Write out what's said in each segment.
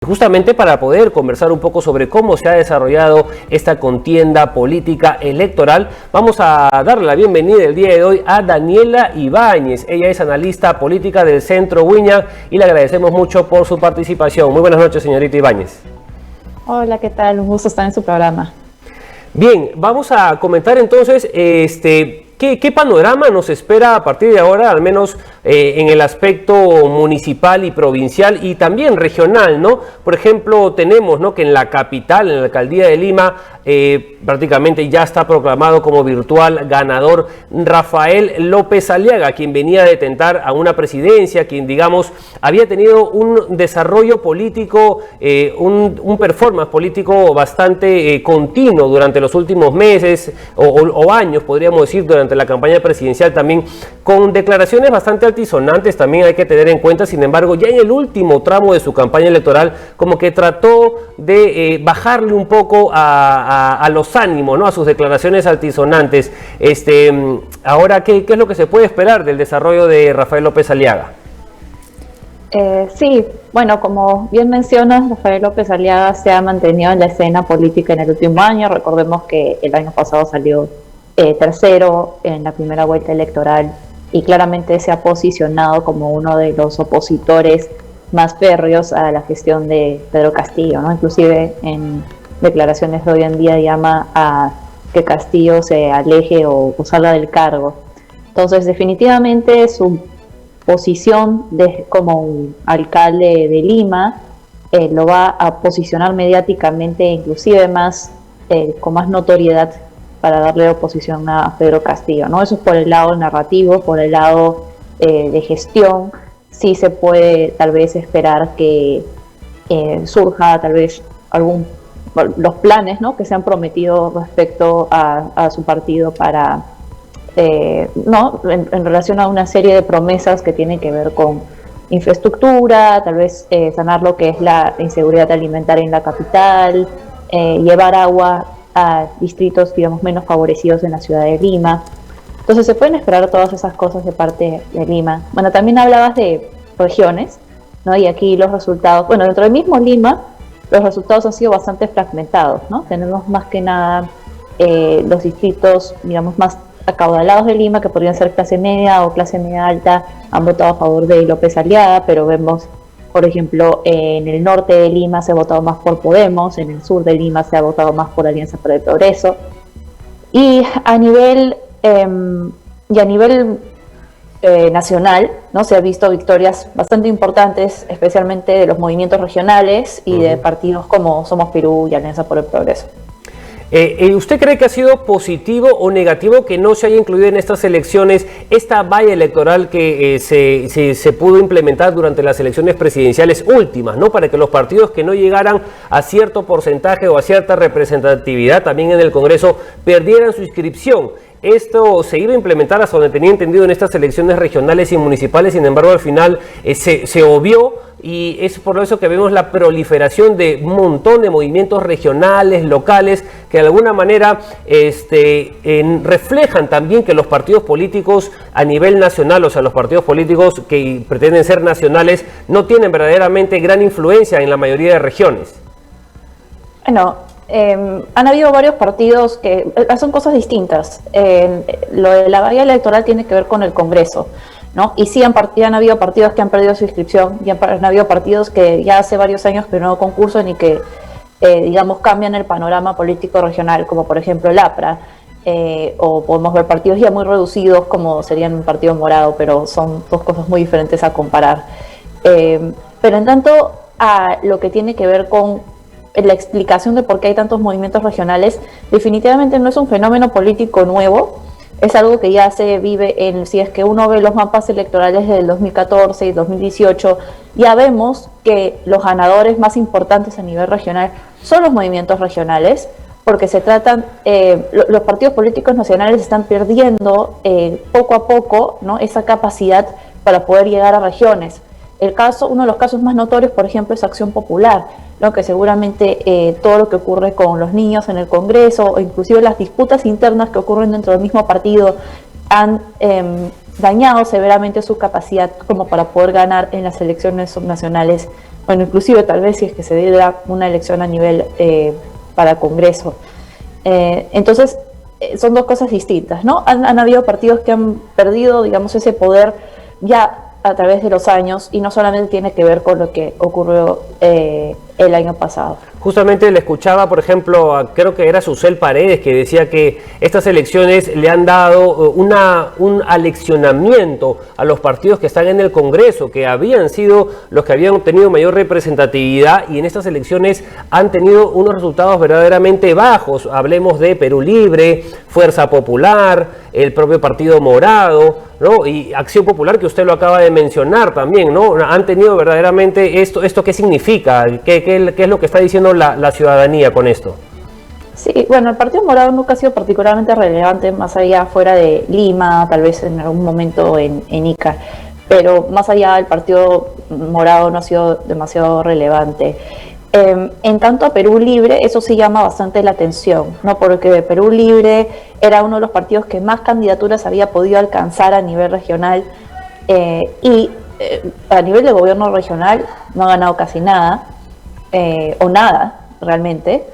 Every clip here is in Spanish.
Justamente para poder conversar un poco sobre cómo se ha desarrollado esta contienda política electoral, vamos a darle la bienvenida el día de hoy a Daniela Ibáñez. Ella es analista política del Centro Wiña y le agradecemos mucho por su participación. Muy buenas noches, señorita Ibáñez. Hola, ¿qué tal? Un gusto estar en su programa. Bien, vamos a comentar entonces ¿qué panorama nos espera a partir de ahora, al menos en el aspecto municipal y provincial y también regional, ¿no? Por ejemplo, tenemos, ¿no?, que en la capital, en la alcaldía de Lima, prácticamente ya está proclamado como virtual ganador Rafael López Aliaga, quien venía de tentar a una presidencia, quien, digamos, había tenido un desarrollo político, un performance político bastante continuo durante los últimos meses o años, podríamos decir, durante la campaña presidencial, también con declaraciones bastante altisonantes, también hay que tener en cuenta. Sin embargo, ya en el último tramo de su campaña electoral, como que trató de bajarle un poco a los ánimos, ¿no?, a sus declaraciones altisonantes. Ahora, ¿qué es lo que se puede esperar del desarrollo de Rafael López Aliaga? Sí, bueno, como bien mencionas, Rafael López Aliaga se ha mantenido en la escena política en el último año. Recordemos que el año pasado salió tercero en la primera vuelta electoral y claramente se ha posicionado como uno de los opositores más férreos a la gestión de Pedro Castillo, ¿no? Inclusive en declaraciones de hoy en día llama a que Castillo se aleje o salga del cargo. Entonces, definitivamente su posición como un alcalde de Lima lo va a posicionar mediáticamente, inclusive más con más notoriedad, para darle oposición a Pedro Castillo, ¿no? Eso es por el lado narrativo. Por el lado de gestión, sí se puede tal vez esperar que surja tal vez los planes, ¿no?, que se han prometido respecto a su partido para ¿no?, en relación a una serie de promesas que tienen que ver con infraestructura, tal vez sanar lo que es la inseguridad alimentaria en la capital, llevar agua a distritos, digamos, menos favorecidos en la ciudad de Lima. Entonces se pueden esperar todas esas cosas de parte de Lima. Bueno, también hablabas de regiones, ¿no? Y aquí los resultados, bueno, dentro del mismo Lima, los resultados han sido bastante fragmentados, ¿no? Tenemos más que nada los distritos, digamos, más acaudalados de Lima, que podrían ser clase media o clase media alta, han votado a favor de López Aliaga, pero vemos, por ejemplo, en el norte de Lima se ha votado más por Podemos, en el sur de Lima se ha votado más por Alianza para el Progreso. Y a nivel nacional, ¿no?, se ha visto victorias bastante importantes, especialmente de los movimientos regionales y de partidos como Somos Perú y Alianza por el Progreso. ¿Usted cree que ha sido positivo o negativo que no se haya incluido en estas elecciones esta valla electoral que se pudo implementar durante las elecciones presidenciales últimas, ¿no?, para que los partidos que no llegaran a cierto porcentaje o a cierta representatividad también en el Congreso perdieran su inscripción? Esto se iba a implementar, hasta donde tenía entendido, en estas elecciones regionales y municipales. Sin embargo, al final se obvió, y es por eso que vemos la proliferación de un montón de movimientos regionales, locales, que de alguna manera reflejan también que los partidos políticos a nivel nacional, o sea, los partidos políticos que pretenden ser nacionales, no tienen verdaderamente gran influencia en la mayoría de regiones. Bueno, han habido varios partidos que son cosas distintas. Lo de la valla electoral tiene que ver con el Congreso, ¿no? Y sí han habido partidos que han perdido su inscripción, y han habido partidos que ya hace varios años que no concursan y que, digamos, cambian el panorama político regional, como por ejemplo el APRA, o podemos ver partidos ya muy reducidos como serían un partido morado, pero son dos cosas muy diferentes a comparar. Pero en tanto a lo que tiene que ver con la explicación de por qué hay tantos movimientos regionales, definitivamente no es un fenómeno político nuevo, es algo que ya se vive si es que uno ve los mapas electorales del 2014 y 2018, ya vemos que los ganadores más importantes a nivel regional son los movimientos regionales, porque los partidos políticos nacionales están perdiendo poco a poco, ¿no?, esa capacidad para poder llegar a regiones. Uno de los casos más notorios, por ejemplo, es Acción Popular, ¿no?, que seguramente todo lo que ocurre con los niños en el Congreso, o inclusive las disputas internas que ocurren dentro del mismo partido, han dañado severamente su capacidad como para poder ganar en las elecciones subnacionales bueno, inclusive tal vez si es que se diera una elección a nivel para Congreso. Entonces, son dos cosas distintas, ¿no? Han habido partidos que han perdido, digamos, ese poder ya a través de los años, y no solamente tiene que ver con lo que ocurrió el año pasado. Justamente le escuchaba, por ejemplo, creo que era Susel Paredes, que decía que estas elecciones le han dado un aleccionamiento a los partidos que están en el Congreso, que habían sido los que habían obtenido mayor representatividad, y en estas elecciones han tenido unos resultados verdaderamente bajos. Hablemos de Perú Libre, Fuerza Popular, el propio Partido Morado, ¿no? Y Acción Popular, que usted lo acaba de mencionar también, ¿no? Han tenido verdaderamente esto ¿qué significa? ¿Qué es lo que está diciendo la ciudadanía con esto? Sí, bueno, el Partido Morado nunca ha sido particularmente relevante, más allá fuera de Lima, tal vez en algún momento en Ica, pero más allá el Partido Morado no ha sido demasiado relevante. En tanto a Perú Libre, eso sí llama bastante la atención, ¿no? Porque Perú Libre era uno de los partidos que más candidaturas había podido alcanzar a nivel regional, y a nivel de gobierno regional no ha ganado casi nada, o nada realmente,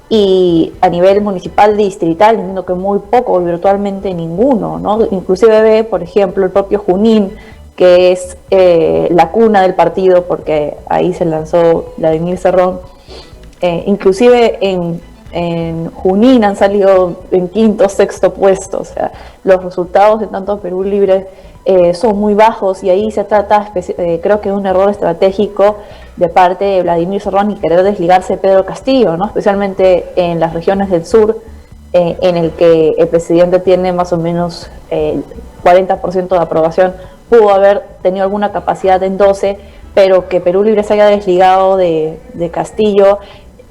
y a nivel municipal distrital entiendo que muy poco, virtualmente ninguno, ¿no? Inclusive ve, por ejemplo, el propio Junín, que es la cuna del partido, porque ahí se lanzó Vladimir Cerrón. Inclusive en Junín han salido en quinto, sexto puesto. O sea, los resultados de tanto Perú Libre son muy bajos, y ahí se trata, creo que es un error estratégico de parte de Vladimir Cerrón, y querer desligarse de Pedro Castillo, ¿no? Especialmente en las regiones del sur, en el que el presidente tiene más o menos 40% de aprobación. Pudo haber tenido alguna capacidad en 12, pero que Perú Libre se haya desligado de Castillo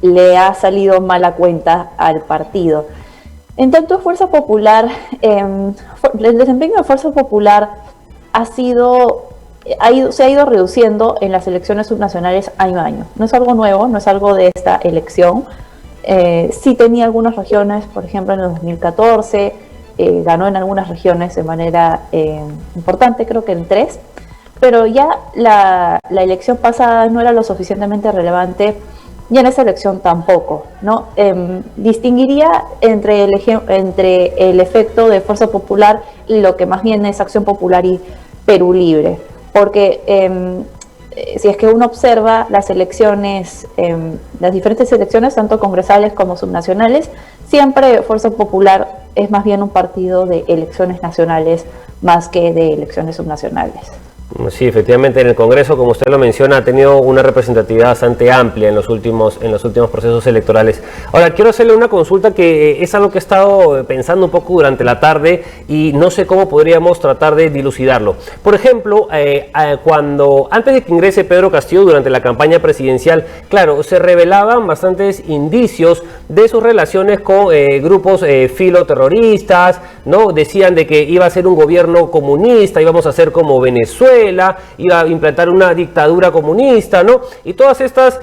le ha salido mala cuenta al partido. En tanto, Fuerza Popular, el desempeño de Fuerza Popular se ha ido reduciendo en las elecciones subnacionales año a año. No es algo nuevo, no es algo de esta elección. Sí tenía algunas regiones, por ejemplo en el 2014, ganó en algunas regiones de manera importante, creo que en 3, pero ya la elección pasada no era lo suficientemente relevante, y en esa elección tampoco, ¿no? Distinguiría entre el efecto de Fuerza Popular y lo que más bien es Acción Popular y Perú Libre, porque si es que uno observa las elecciones, las diferentes elecciones, tanto congresales como subnacionales, siempre Fuerza Popular es más bien un partido de elecciones nacionales más que de elecciones subnacionales. Sí, efectivamente, en el Congreso, como usted lo menciona, ha tenido una representatividad bastante amplia en los últimos procesos electorales. Ahora, quiero hacerle una consulta que es algo que he estado pensando un poco durante la tarde, y no sé cómo podríamos tratar de dilucidarlo. Por ejemplo, antes de que ingrese Pedro Castillo durante la campaña presidencial, claro, se revelaban bastantes indicios de sus relaciones con grupos filoterroristas, ¿no? Decían de que iba a ser un gobierno comunista, íbamos a ser como Venezuela, iba a implantar una dictadura comunista, ¿no? Y todas estas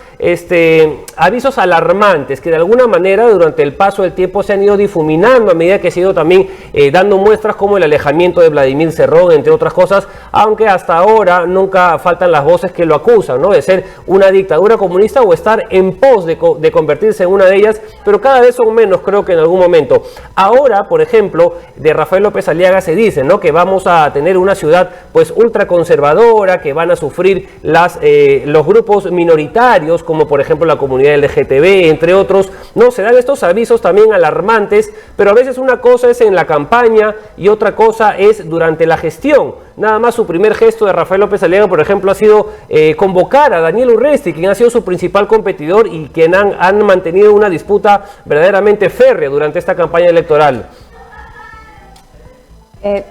avisos alarmantes que de alguna manera durante el paso del tiempo se han ido difuminando a medida que se ha ido también dando muestras como el alejamiento de Vladimir Cerrón, entre otras cosas, aunque hasta ahora nunca faltan las voces que lo acusan, ¿no? De ser una dictadura comunista o estar en pos de convertirse en una de ellas, pero cada vez son menos, creo que en algún momento. Ahora, por ejemplo, de Rafael López Aliaga se dice, ¿no?, que vamos a tener una ciudad pues ultraconservadora, que van a sufrir los grupos minoritarios, como por ejemplo la comunidad LGTB, entre otros, ¿no? Se dan estos avisos también alarmantes, pero a veces una cosa es en la campaña y otra cosa es durante la gestión. Nada más su primer gesto de Rafael López Aliaga, por ejemplo, ha sido convocar a Daniel Urresti, quien ha sido su principal competidor y quien han mantenido una disputa verdaderamente férrea durante esta campaña electoral.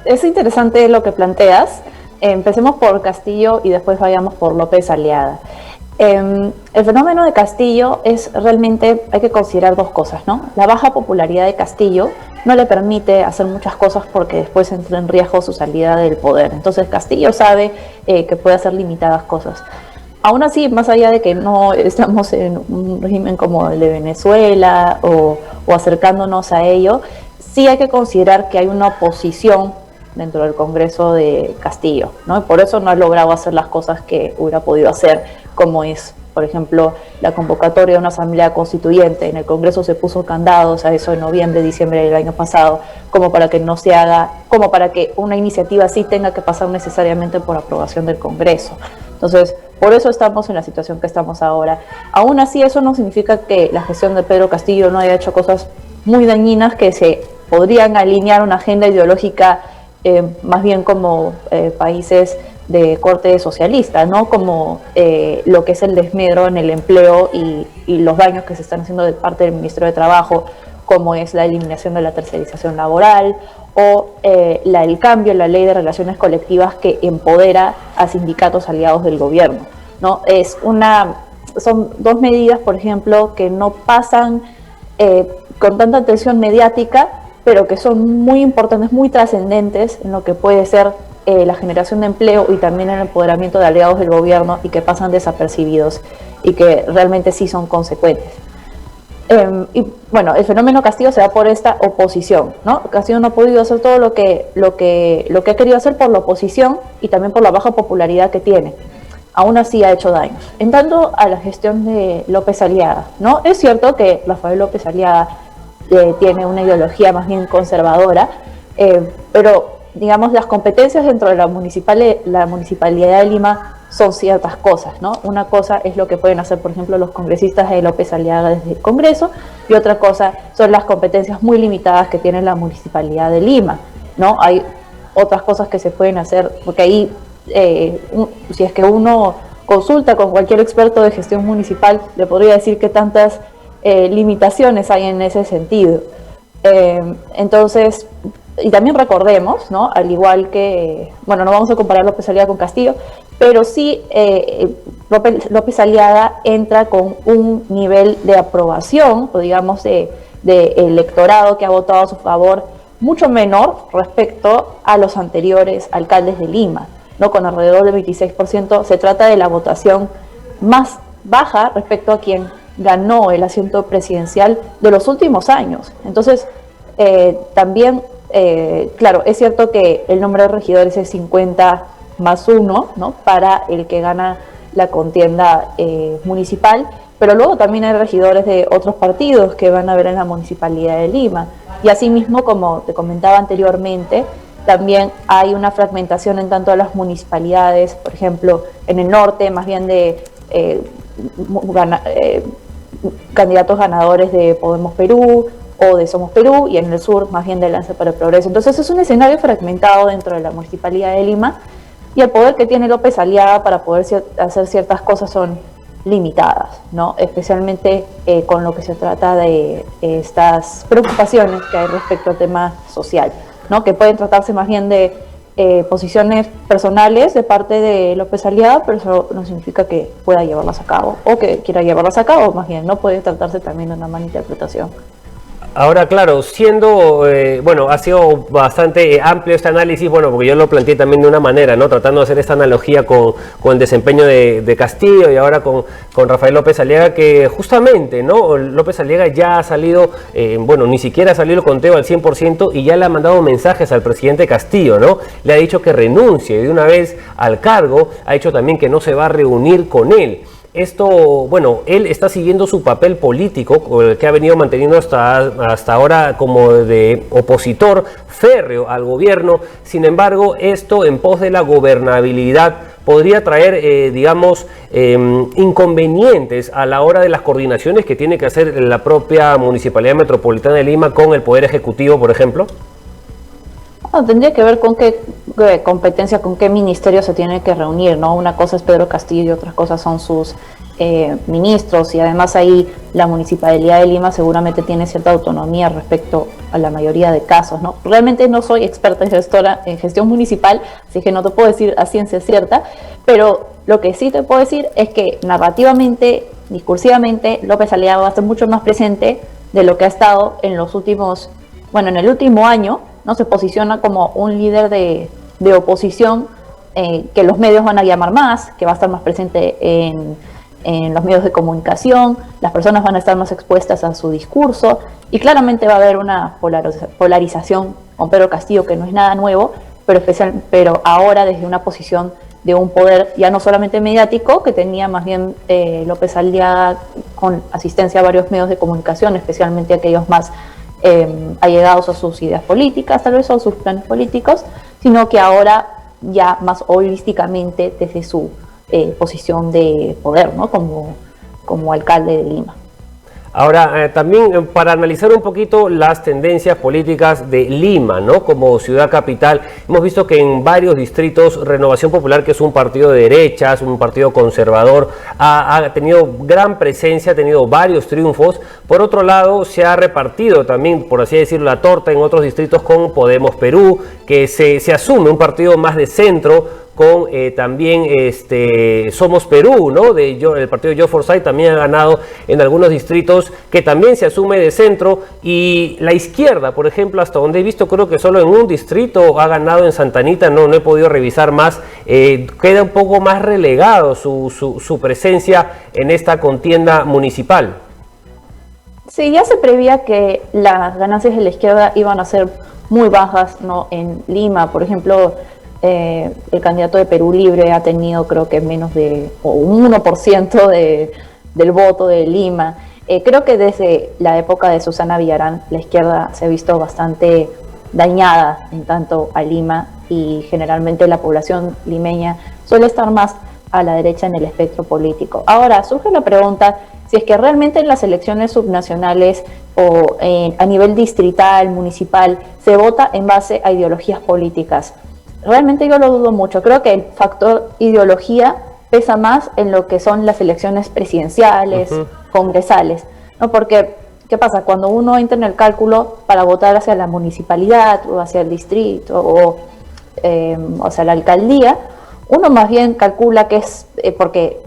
Es interesante lo que planteas. Empecemos por Castillo y después vayamos por López Aliaga. El fenómeno de Castillo es realmente, hay que considerar dos cosas, ¿no? La baja popularidad de Castillo no le permite hacer muchas cosas porque después entra en riesgo su salida del poder. Entonces Castillo sabe que puede hacer limitadas cosas. Aún así, más allá de que no estamos en un régimen como el de Venezuela o acercándonos a ello, sí hay que considerar que hay una oposición dentro del Congreso de Castillo, ¿no? Y por eso no ha logrado hacer las cosas que hubiera podido hacer, como es, por ejemplo, la convocatoria de una asamblea constituyente. En el Congreso se puso candados a eso en noviembre, diciembre del año pasado, como para que no se haga, como para que una iniciativa así tenga que pasar necesariamente por aprobación del Congreso. Entonces, por eso estamos en la situación que estamos ahora. Aún así, eso no significa que la gestión de Pedro Castillo no haya hecho cosas muy dañinas que se podrían alinear una agenda ideológica más bien como países de corte socialista, ¿no? Como lo que es el desmedro en el empleo y los daños que se están haciendo de parte del Ministerio de Trabajo, como es la eliminación de la tercerización laboral o el cambio en la ley de relaciones colectivas que empodera a sindicatos aliados del gobierno, ¿no? Son dos medidas, por ejemplo, que no pasan con tanta atención mediática, pero que son muy importantes, muy trascendentes en lo que puede ser la generación de empleo y también el empoderamiento de aliados del gobierno, y que pasan desapercibidos y que realmente sí son consecuentes. Y bueno, el fenómeno Castillo se da por esta oposición, ¿no? Castillo no ha podido hacer todo lo que ha querido hacer por la oposición y también por la baja popularidad que tiene. Aún así ha hecho daños. En tanto a la gestión de López Aliaga, ¿no? Es cierto que Rafael López Aliaga tiene una ideología más bien conservadora, pero digamos las competencias dentro de la Municipalidad de Lima son ciertas cosas, ¿no? Una cosa es lo que pueden hacer, por ejemplo, los congresistas de López Aliaga desde el Congreso, y otra cosa son las competencias muy limitadas que tiene la Municipalidad de Lima, ¿no? Hay otras cosas que se pueden hacer, porque ahí, si es que uno consulta con cualquier experto de gestión municipal, le podría decir que tantas limitaciones hay en ese sentido. Entonces, y también recordemos, ¿no? Al igual que, bueno, no vamos a comparar López Aliaga con Castillo, pero sí López Aliaga entra con un nivel de aprobación, o digamos de electorado que ha votado a su favor, mucho menor respecto a los anteriores alcaldes de Lima, ¿no? Con alrededor del 26%. Se trata de la votación más baja respecto a quien ganó el asiento presidencial de los últimos años. Entonces, también, claro, es cierto que el número de regidores es 50+1, ¿no? Para el que gana la contienda municipal, pero luego también hay regidores de otros partidos que van a ver en la Municipalidad de Lima. Y asimismo, como te comentaba anteriormente, también hay una fragmentación en tanto a las municipalidades, por ejemplo, en el norte, más bien de candidatos ganadores de Podemos Perú o de Somos Perú, y en el sur más bien de Alianza para el Progreso. Entonces es un escenario fragmentado dentro de la Municipalidad de Lima, y el poder que tiene López Aliaga para poder hacer ciertas cosas son limitadas, ¿no? Especialmente con lo que se trata de estas preocupaciones que hay respecto al tema social, ¿no? Que pueden tratarse más bien de posiciones personales de parte de López Aliaga, pero eso no significa que pueda llevarlas a cabo o que quiera llevarlas a cabo, más bien, ¿no? Puede tratarse también de una malinterpretación. Ahora, claro, siendo, bueno, ha sido bastante amplio este análisis, bueno, porque yo lo planteé también de una manera, ¿no? Tratando de hacer esta analogía con el desempeño de Castillo y ahora con Rafael López Aliaga, que justamente, ¿no? López Aliaga ya ha salido, bueno, ni siquiera ha salido el conteo al 100% y ya le ha mandado mensajes al presidente Castillo, ¿no? Le ha dicho que renuncie de una vez al cargo, ha dicho también que no se va a reunir con él. Esto, bueno, él está siguiendo su papel político, que ha venido manteniendo hasta ahora como de opositor férreo al gobierno. Sin embargo, esto en pos de la gobernabilidad podría traer, digamos, inconvenientes a la hora de las coordinaciones que tiene que hacer la propia Municipalidad Metropolitana de Lima con el Poder Ejecutivo, por ejemplo. No, tendría que ver con qué competencia, con qué ministerio se tiene que reunir, ¿no? Una cosa es Pedro Castillo y otras cosas son sus ministros, y además ahí la Municipalidad de Lima seguramente tiene cierta autonomía respecto a la mayoría de casos, ¿no? Realmente no soy experta en gestión municipal, así que no te puedo decir a ciencia cierta, pero lo que sí te puedo decir es que narrativamente, discursivamente, López Aliaga va a estar mucho más presente de lo que ha estado en los últimos, bueno, en el último año, ¿no? Se posiciona como un líder de oposición que los medios van a llamar más, que va a estar más presente en los medios de comunicación, las personas van a estar más expuestas a su discurso, y claramente va a haber una polarización con Pedro Castillo, que no es nada nuevo, pero ahora desde una posición de un poder ya no solamente mediático, que tenía más bien López Aliaga con asistencia a varios medios de comunicación, especialmente aquellos más allegados a sus ideas políticas, tal vez o a sus planes políticos, sino que ahora ya más holísticamente desde su posición de poder, ¿no? Como alcalde de Lima. Ahora, también para analizar un poquito las tendencias políticas de Lima, ¿no? Como ciudad capital, hemos visto que en varios distritos Renovación Popular, que es un partido de derechas, un partido conservador, ha tenido gran presencia, ha tenido varios triunfos. Por otro lado, se ha repartido también, por así decirlo, la torta en otros distritos con Podemos Perú, que se asume un partido más de centro, con también Somos Perú, ¿no? El partido de Joe Forsyth también ha ganado en algunos distritos que también se asume de centro, y la izquierda, por ejemplo, hasta donde he visto, creo que solo en un distrito ha ganado en Santa Anita, no he podido revisar más, queda un poco más relegado su presencia en esta contienda municipal. Sí, ya se prevía que las ganancias de la izquierda iban a ser muy bajas, ¿no? En Lima, por ejemplo, el candidato de Perú Libre ha tenido creo que menos de un 1% del voto de Lima. Creo que desde la época de Susana Villarán la izquierda se ha visto bastante dañada en tanto a Lima, y generalmente la población limeña suele estar más a la derecha en el espectro político. Ahora surge la pregunta si es que realmente en las elecciones subnacionales o a nivel distrital, municipal, se vota en base a ideologías políticas. Realmente yo lo dudo mucho. Creo que el factor ideología pesa más en lo que son las elecciones presidenciales, congresales, ¿no? Porque, ¿qué pasa? Cuando uno entra en el cálculo para votar hacia la municipalidad o hacia el distrito o hacia la alcaldía, uno más bien calcula que es porque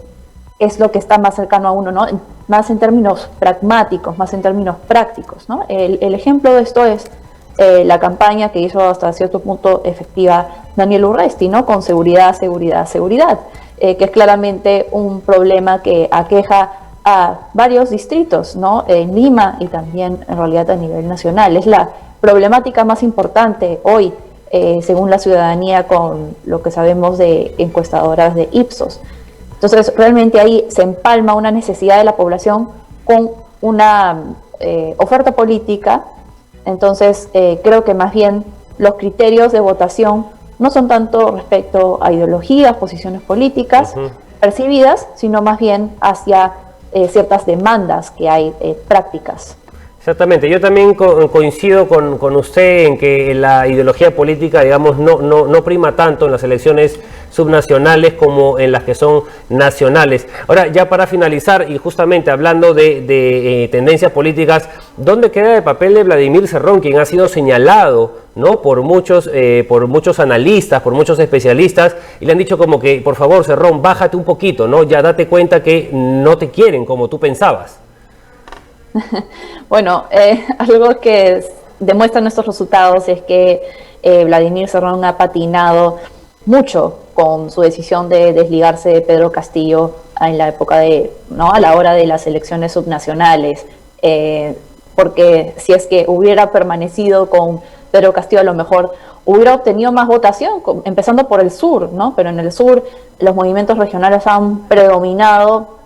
es lo que está más cercano a uno, ¿no? Más en términos pragmáticos, más en términos prácticos, ¿no? El ejemplo de esto es la campaña que hizo hasta cierto punto efectiva Daniel Urresti, ¿no? Con seguridad, seguridad, seguridad, que es claramente un problema que aqueja a varios distritos, ¿no? En Lima y también en realidad a nivel nacional. Es la problemática más importante hoy, según la ciudadanía, con lo que sabemos de encuestadoras de Ipsos. Entonces, realmente ahí se empalma una necesidad de la población con una oferta política. Entonces, creo que más bien los criterios de votación no son tanto respecto a ideologías, posiciones políticas percibidas, sino más bien hacia ciertas demandas que hay prácticas. Exactamente, yo también coincido con usted en que la ideología política, digamos, no prima tanto en las elecciones subnacionales como en las que son nacionales. Ahora, ya para finalizar, y justamente hablando de tendencias políticas, ¿dónde queda el papel de Vladimir Cerrón, quien ha sido señalado, ¿no? por muchos analistas, por muchos especialistas, y le han dicho como que, por favor, Cerrón, bájate un poquito, ¿no? Ya date cuenta que no te quieren como tú pensabas? Bueno, algo que demuestran estos resultados es que Vladimir Cerrón ha patinado mucho con su decisión de desligarse de Pedro Castillo en la época a la hora de las elecciones subnacionales, porque si es que hubiera permanecido con Pedro Castillo, a lo mejor hubiera obtenido más votación, empezando por el sur, ¿no? Pero en el sur los movimientos regionales han predominado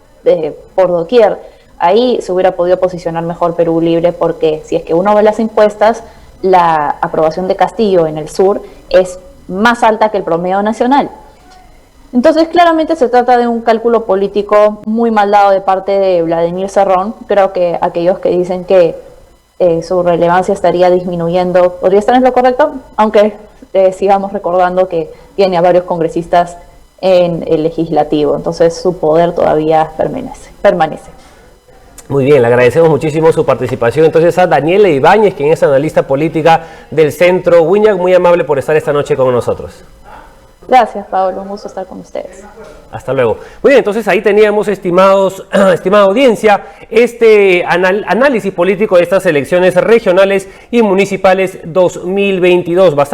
por doquier. Ahí se hubiera podido posicionar mejor Perú Libre, porque si es que uno ve las encuestas, la aprobación de Castillo en el sur es más alta que el promedio nacional. Entonces, claramente se trata de un cálculo político muy mal dado de parte de Vladimir Cerrón. Creo que aquellos que dicen que su relevancia estaría disminuyendo podría estar en lo correcto, aunque sigamos recordando que tiene a varios congresistas en el legislativo, entonces su poder todavía permanece. Muy bien, le agradecemos muchísimo su participación. Entonces a Daniela Ibáñez, quien es analista política del Centro Wiñac, muy amable por estar esta noche con nosotros. Gracias, Pablo, un gusto estar con ustedes. Hasta luego. Muy bien, entonces ahí teníamos, estimada audiencia, este análisis político de estas elecciones regionales y municipales 2022. Bastante